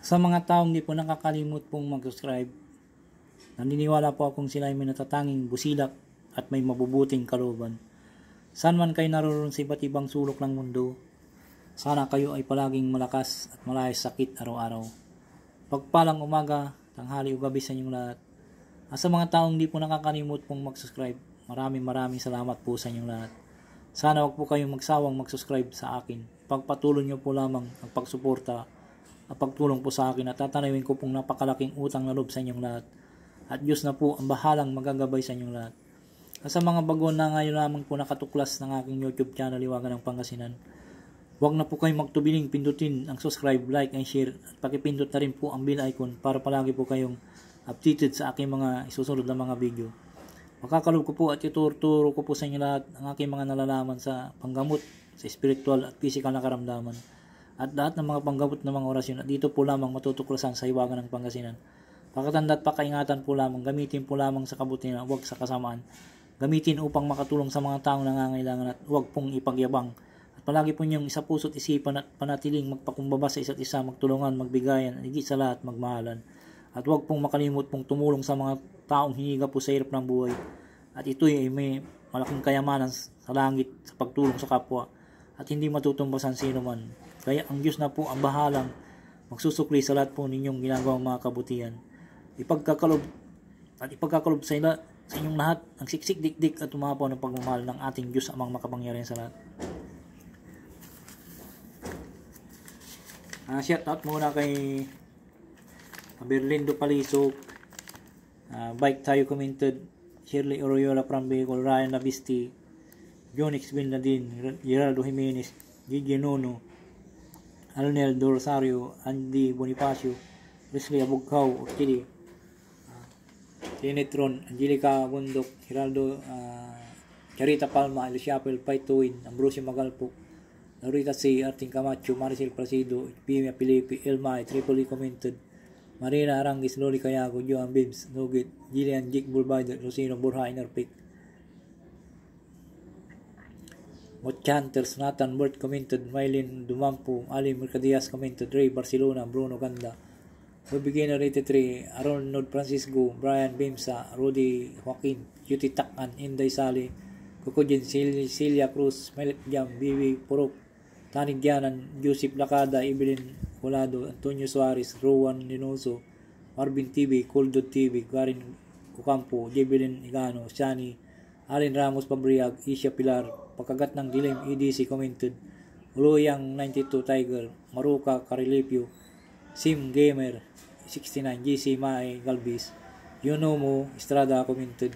Sa mga taong di po nakakalimot pong mag-subscribe, naniniwala po akong sila ay may natatanging busilak at may mabubuting kalooban. Saan man kayo naroon sa iba't ibang sulok ng mundo, sana kayo ay palaging malakas at malayas sakit araw-araw. Pagpalang umaga, tanghali o gabi sa inyong lahat. At sa mga taong di po nakakalimot pong mag-subscribe, maraming salamat po sa inyong lahat. Sana wag po kayong magsawang mag-subscribe sa akin. Pagpatuloy nyo po lamang ang pagsuporta at pagtulong po sa akin at tatanawin ko pong napakalaking utang na loob sa inyong lahat. At Diyos na po ang bahalang magagabay sa inyong lahat. At sa mga bago na ngayon lamang po nakatuklas ng aking YouTube channel, Liwagan ng Pangasinan, huwag na po kayong magtubiling pindutin ang subscribe, like, and share. At pakipindot na rin po ang bell icon para palagi po kayong updated sa aking mga isusunod na mga video. Makakalob ko po at ituturo ko po sa inyo lahat ang aking mga nalalaman sa panggamot, sa spiritual at physical na karamdaman. At lahat ng mga panggamot ng mga orasyon at dito po lamang matutuklasan sa Liwagan ng Pangasinan. Pakatanda at pakaingatan po lamang, gamitin po lamang sa kabutihan, huwag sa kasamaan. Gamitin upang makatulong sa mga taong nangangailangan at huwag pong ipagyabang. At palagi po niyong isa puso't isipan at panatiling magpakumbaba sa isa't isa, magtulungan, magbigayan, higit sa lahat magmahalan. At huwag pong makalimot pong tumulong sa mga taong hiniga po sa hirap ng buhay. At ito'y ay may malaking kayamanan sa langit sa pagtulong sa kapwa at hindi matutumbasan sino man. Kaya ang Diyos na po ang bahalang magsusukli sa lahat po ninyong ginagawang mga kabutihan. Ipagkakalob sa inyong lahat ang siksik dikdik at tumapaw ng pagmamahal ng ating Diyos amang makapangyarihan sa lahat. Shout out muna kay Berlindo Palisok, Bike Tayo Commented, Shirley Oriola from Bicol, Ryan Labisti, Jonix Bindadin, Geraldo Jimenez, Gigi Nono, Alnel Rosario, Andy Bonifacio, Wesley Abugkaw, Chili, Tinetron, Angelica Bundok, Geraldo, Charita Palma, Elisiapel, Paituin, Ambrosio Magalpo, Laurita C, Arting Camacho, Maricel Placido, Pimia Pilipi, Elma, Tripoli Commented, Marina Arangis, Loli Cayago, Johan Bibbs, Nugit, Gillian Jake Bulbider, Lucino Borja, Inerpic, Mochanters, Nathan Word Commented, Mylene Dumampo, Ali Mercadias Commented, Ray Barcelona, Bruno Ganda, Beginner 83, Arnold Francisco, Brian Bimsa, Rudy Joaquin, Cutie Takan, Inday Sali, Kukujin, Celia Cruz, Melit Jam, Bibi Purok, Tanig Yanan, Joseph Lacada, Evelyn Colado, Antonio Suarez, Rowan Linoso, Marvin TV, Coldod TV, Garin Ocampo, Jebelin Igano, Shani, Alin Ramos Pabriag, Isha Pilar, Pagkagat ng Dilim, EDC Commented, Uluyang 92 Tiger, Maruka Carilipio, Sim Gamer 69, GC Mae Galvis, Yonomo Estrada Commented.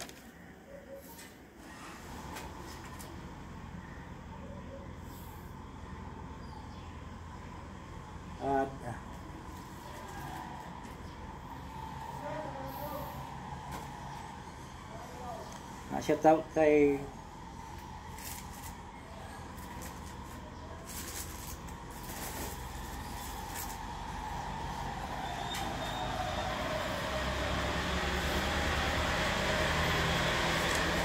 At shout out kay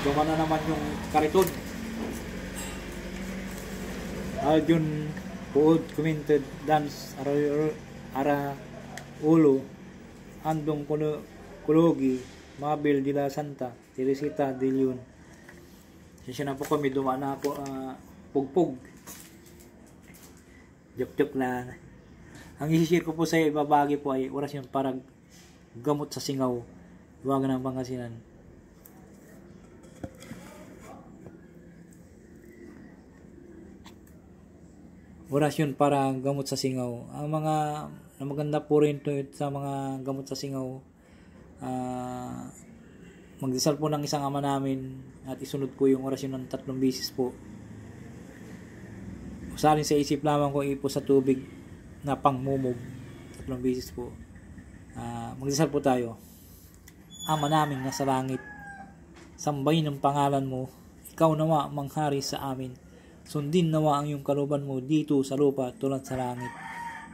Duma na naman yung kariton. Aljun Puod Commented, Dance Ara Ulo, Andong Kulogi, Mabel de la Santa, Teresita de Leon. Siya na po kami, dumaan na ako pugpug. Joke na. Ang isi-share ko po sa ibabagi po ay orasyon para gamot sa singaw, Liwagan ng Pangasinan. Orasyon para gamot sa singaw. Ang mga maganda po rin ito sa mga gamot sa singaw. Magdasal po ng isang ama namin at isunod ko yung orasyon ng 3 beses po. Usalin sa isip lamang ko ipo sa tubig na pangmumog 3 beses po. Magdasal po tayo. Ama namin nasa langit, sambahin ang pangalan mo, ikaw nawa manghari sa amin. Sundin nawa ang iyong kalooban mo dito sa lupa tulad sa langit.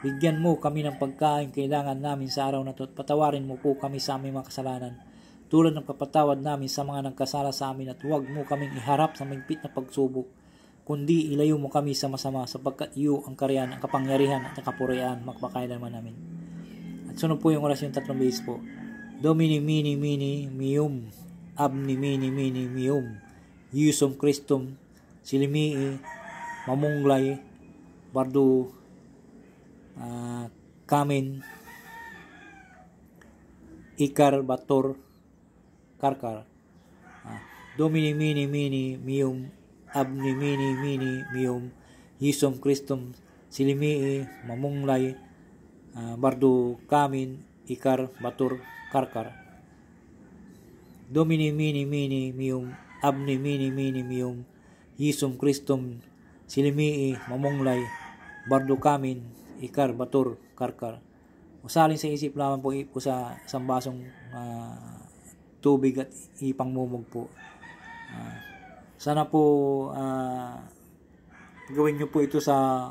Bigyan mo kami ng pagkain kailangan namin sa araw na ito at patawarin mo po kami sa aming mga kasalanan tulad ng kapatawad namin sa mga nagkasala sa amin at huwag mo kaming iharap sa mahigpit na pagsubok kundi ilayo mo kami sa masama sapagkat iyo ang kariyan, ang kapangyarihan at ang kapurihan magpakailanman namin. At sunod po yung orasyon tatlong beses po. Domini mini mini mium abni mini mini mium Iusum Christum silimii mamunglay bardo kamin ikar bator karkar. Domini mini mini mium abni mini mini mium Iusum Christum silimii mamunglay bardo kamin ikar bator karkar. Domini mini mini mium abni mini mini mium Iusum Christum silimii mamunglay bardo kamin ikar bator karkar. Usalin sa isip lamang po sa isang basong tubig at ipangmumog po. Sana po gawin nyo po ito sa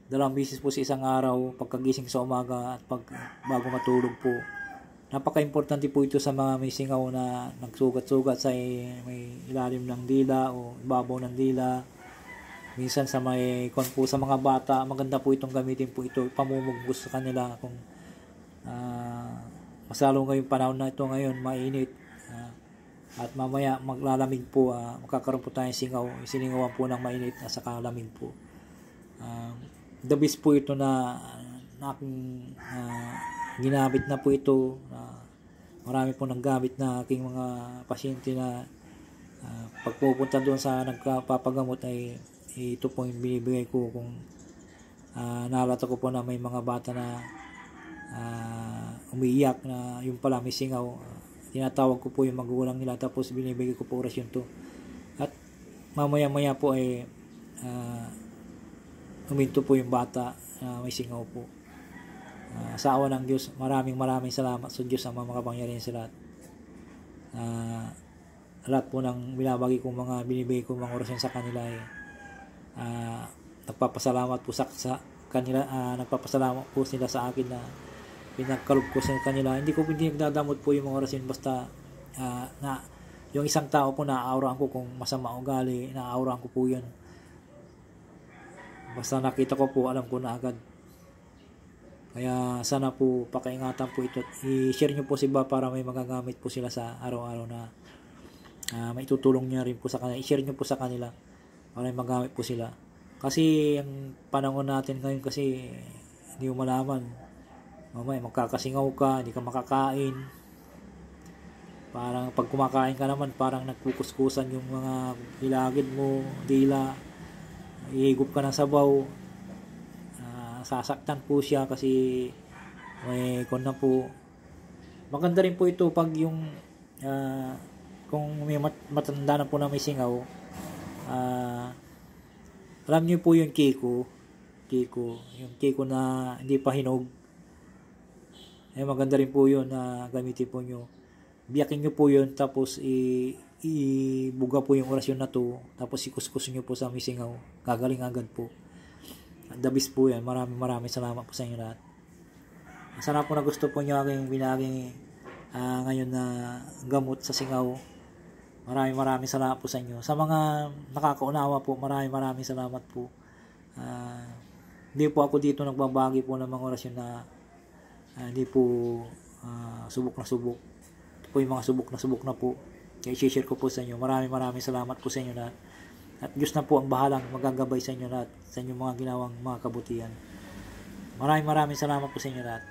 2 beses po sa isang araw, pagkagising sa umaga at bago matulog po. Napaka-importante po ito sa mga may singaw na nagsugat-sugat sa may ilalim ng dila o ibabaw ng dila. Minsan sa may sa mga bata, maganda po itong gamitin po ito, pamumugos sa kanila kung masalo ngayong panahon na ito ngayon, mainit. At mamaya maglalamig po, magkakaroon po tayong siningawan po ng mainit at saka lamig po. The best po ito na aking ginamit na po ito. Marami po nang gamit na aking mga pasyente na pagpupunta doon sa nagpapagamot ay ito po yung binibigay ko kung naalata ko po na may mga bata na umiiyak na yung pala may singaw. Tinatawag ko po yung magulang nila tapos binibigay ko po orasyon to. At mamaya po ay huminto po yung bata na may singaw po. Sa awa ng Diyos, maraming salamat sa Diyos ang mga makapangyarihan sa lahat. Lahat po ng binabagi kong mga binibigay kong mga orasyon sa kanila ay nagpapasalamat po sa kanila, nagpapasalamat po sila sa akin na pinagkaloob ko sa kanila. Hindi nagdadamot po yung mga orasyon basta na yung isang tao po naaawraan ko kung masama ugali, naaawraan ko po yun. Basta nakita ko po, alam ko na agad. Kaya sana po pakaingatan po ito. I-share nyo po si Ba para may magagamit po sila sa araw-araw na may tutulong nyo rin po sa kanila. I-share nyo po sa kanila para may magamit po sila. Kasi ang panahon natin ngayon kasi hindi mo malaman. Mamaya magkakasingaw ka, hindi ka makakain. Parang pag kumakain ka naman, parang nagkukuskusan yung mga hilagid mo, dila. Ihigop ka ng sabaw. Sasaktan po siya kasi may kon na po. Maganda rin po ito pag yung kung may matanda na po na may singaw, alam niyo po yung kiko, yung kiko na hindi pa hinog. Maganda rin po yun na gamitin po nyo. Biyakin nyo po yun tapos ibuga po yung orasyon na to tapos ikuskus nyo po sa may singaw. Gagaling agad po. The best po yan. Maraming salamat po sa inyo lahat. Sana po na gusto po nyo aking binaging ngayon na gamot sa singaw. Maraming salamat po sa inyo. Sa mga nakakaunawa po, maraming salamat po. Hindi po ako dito nagbabagi po ng mga orasyon na hindi po subok na subok. Ito po yung mga subok na po. Kaya i-share ko po sa inyo. Maraming salamat po sa inyo lahat. At Diyos na po ang bahalang magagabay sa inyo lahat, sa inyong mga ginawang mga kabutihan. Maraming salamat po sa inyo lahat.